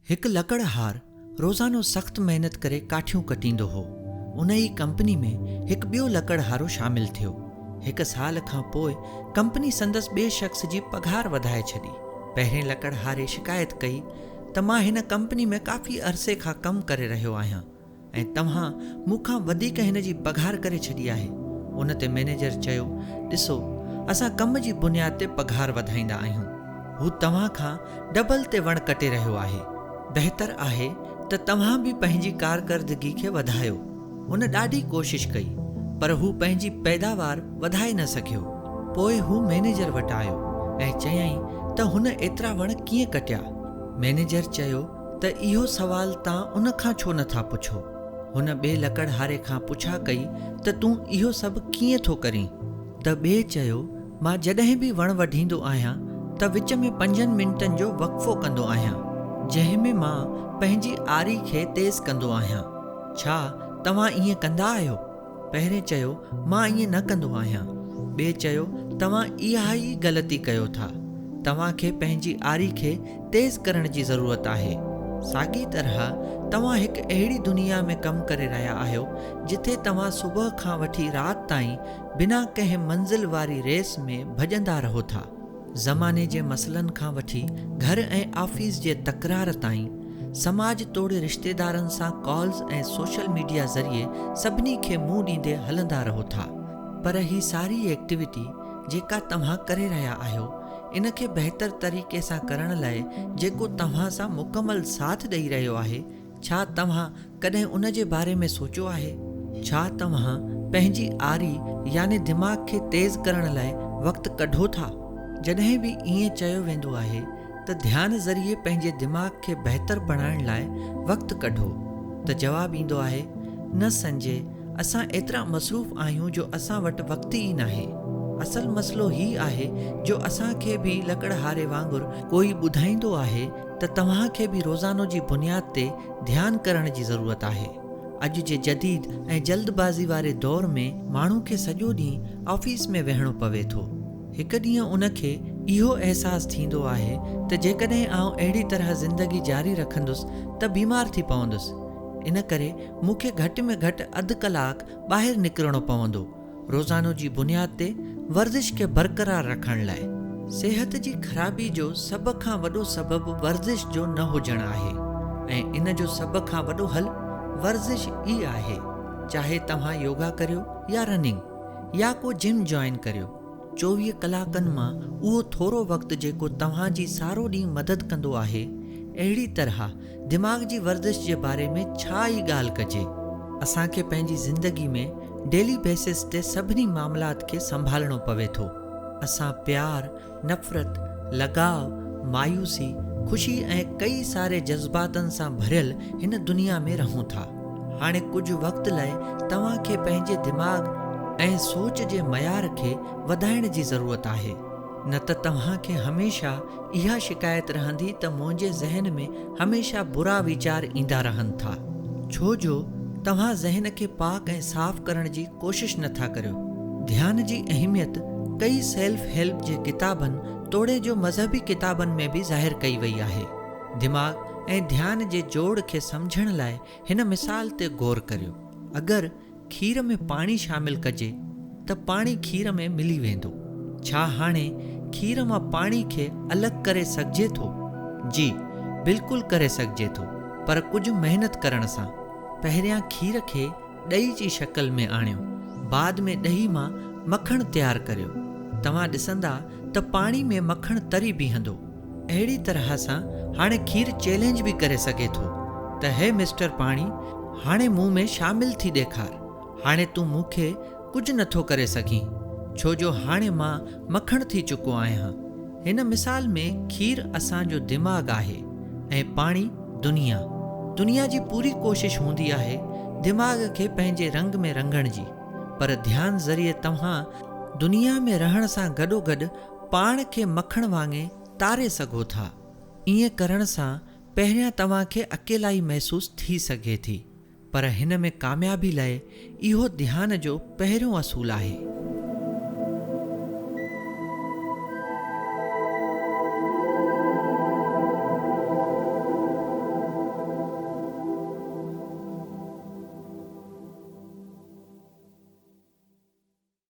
हिकु लकड़हार रोज़ानो सख़्त महिनत करे काठियूं कटींदो हो। उन ई कंपनी में हिकु ॿियो लकड़हारो शामिल थियो। हिकु साल खां पोइ कंपनी संदसि ॿिए शख़्स जी पघार वधाए छॾी। पहिरें लकड़हारे शिकायत कई त मां हिन कंपनी में काफ़ी अरसे खां कमु करे रहियो आहियां ऐं तव्हां मूंखां वधीक हिन जी पघार करे छॾी आहे। उन ते मैनेजर चयो, ॾिसो, असां कम जी बुनियाद ते पघार वधाईंदा आहियूं। हू तव्हां खां डबल ते वण कटे रहियो आहे। बहितर आहे त तव्हां बि पंहिंजी कारकर्दगी खे वधायो। हुन ॾाढी कोशिश कई, पर हू पंहिंजी पैदावार वधाए न सघियो। पोइ हू मैनेजर वटि आयो ऐं चयईं त हुन एतिरा वण कीअं कटिया। मैनेजर चयो त इहो सवाल तव्हां उन खां छो नथा पुछो। हुन ॿिए लकड़हारे खां पुछा कई त तूं इहो सभु कीअं थो करीं। त ॿिए चयो, मां जॾहिं बि वण वढींदो आहियां त विच में 5 मिंटनि जो वक़फ़ो कंदो आहियां, जंहिं में मां पंहिंजी आरी खे तेज़ कंदो आहियां। छा तव्हां ईअं कंदा आहियो? पहिरें चयो, मां ईअं न कंदो आहियां। ॿिए चयो, तव्हां इहा ई ग़लती कयो था। तव्हांखे पंहिंजी आरी खे तेज़ करण जी ज़रूरत आहे। साॻी तरह तव्हां हिकु अहिड़ी दुनिया में कमु करे रहिया आहियो जिथे तव्हां सुबुह खां वठी राति ताईं बिना कंहिं मंज़िल वारी रेस में भॼंदा रहो था। ज़माने जे मसइलनि खां वठी घर ऐं ऑफिस जे तकरार ताईं, समाज तोड़े रिश्तेदारनि सां कॉल्स ऐं सोशल मीडिया ज़रिए सभिनी खे मुंहुं ॾींदे हलंदा रहो था। पर ही सारी एक्टिविटी जेका तव्हां करे रहिया आहियो, इन खे बहितर तरीक़े सां करण लाइ जेको तव्हां सां मुकमल साथ ॾेई रहियो आहे, छा तव्हां कॾहिं उन जे बारे में सोचियो आहे? छा तव्हां पंहिंजी आरी यानी दिमाग़ खे तेज़ करण लाइ वक़्तु कढो था? जॾहिं बि ईअं चयो वेंदो आहे त ध्यान ज़रिए पंहिंजे दिमाग़ खे बहितर बणाइण लाइ वक़्तु कढो, त जवाबु ईंदो आहे, न संजय, असां एतिरा मसरूफ़ आहियूं जो असां वटि वक़्तु ई नाहे। असल मसइलो ही आहे जो असांखे बि लकड़हारे वांगुरु कोई ॿुधाईंदो आहे त तव्हांखे बि रोज़ानो जी बुनियाद ते ध्यानु करण जी ज़रूरत आहे। अॼु जे जदीद ऐं जल्दबाज़ी वारे दौर में माण्हू खे सॼो ॾींहुं ऑफिस में वेहणो पवे थो। हिकु ॾींहुं उनखे इहो अहसासु थींदो आहे त जेकॾहिं आउं अहिड़ी तरह ज़िंदगी जारी रखंदुसि त बीमार थी पवंदुसि। इन करे मूंखे घटि में घटि अधु कलाकु ॿाहिरि निकिरणो पवंदो, रोज़ानो जी बुनियाद ते वर्ज़िश खे बरक़रार रखण लाइ। सिहत जी ख़राबी जो सभ खां वॾो सबबु वर्ज़िश जो न हुजणु आहे ऐं इन जो सभ खां वॾो हल वर्ज़िश ई आहे। चाहे तव्हां योगा करियो या रनिंग या को जिम जॉइन करियो, 24 कलाकनि मां उहो थोरो वक़्तु जेको तव्हांजी सारो ॾींहुं मदद कंदो आहे, अहिड़ी तरह दिमाग़ जी वर्ज़िश जे बारे में छा ई ॻाल्हि कजे। असांखे पंहिंजी ज़िंदगी में डेली बेसिस ते सभिनी मामलात खे संभालणो पवे थो। असां प्यार, नफ़रत, लगाव, मायूसी, ख़ुशी ऐं कई सारे जज़्बातनि सां भरियल हिन दुनिया में रहूं था। हाणे कुझु वक़्तु लाइ तव्हांखे पंहिंजे दिमाग़ ऐं सोच जे मयार खे वधाइण जी ज़रूरत आहे, न त तव्हांखे हमेशा इहा शिकायत रहंदी त मुंहिंजे ज़हन में हमेशा बुरा वीचार ईंदा रहनि था। छो जो तव्हां ज़हन खे पाक ऐं साफ़ करण जी कोशिश नथा करियो। ध्यान जी अहमियत कई सेल्फ हेल्प जे किताबनि तोड़े जो मज़हबी किताबनि में बि ज़ाहिर कई वई आहे। दिमाग़ ऐं ध्यान जे जोड़ खे सम्झण लाइ हिन मिसाल ते गौर करियो। अगरि खीर में पाणी शामिल कजे त पाणी खीर में मिली वेंदो। छा हाणे खीर मां पाणी खे अलॻि करे सघिजे थो? जी, बिल्कुलु करे सघिजे थो, पर कुझु महिनत करण सां। पहिरियां खीर खे ॾही जी शक्ल में आणियो, बाद में ॾही मां मखण तयारु करियो। तव्हां ॾिसंदा त पाणी में मखण तरी बीहंदो। अहिड़ी तरह सां हाणे खीर चैलेंज बि करे सघे थो त हे मिस्टर पाणी, हाणे मूं में शामिल थी ॾेखार। हाणे तूं मूंखे कुझु नथो करे सघीं, छो जो हाणे मां मखण थी चुको आहियां। हिन मिसाल में खीर असांजो दिमाग़ आहे ऐं पाणी दुनिया। दुनिया जी पूरी कोशिश हूंदी आहे दिमाग़ खे पंहिंजे रंग में रंगण जी, पर ध्यान ज़रिए तव्हां दुनिया में रहण सां गॾोगॾु पाण खे मखण वांगुरु तारे सघो था। ईअं करण सां पहिरियां तव्हांखे अकेलाई महसूस थी सघे थी, पर हिन में कामयाबी लाइ इहो ध्यान जो पहिरियों असूल आहे।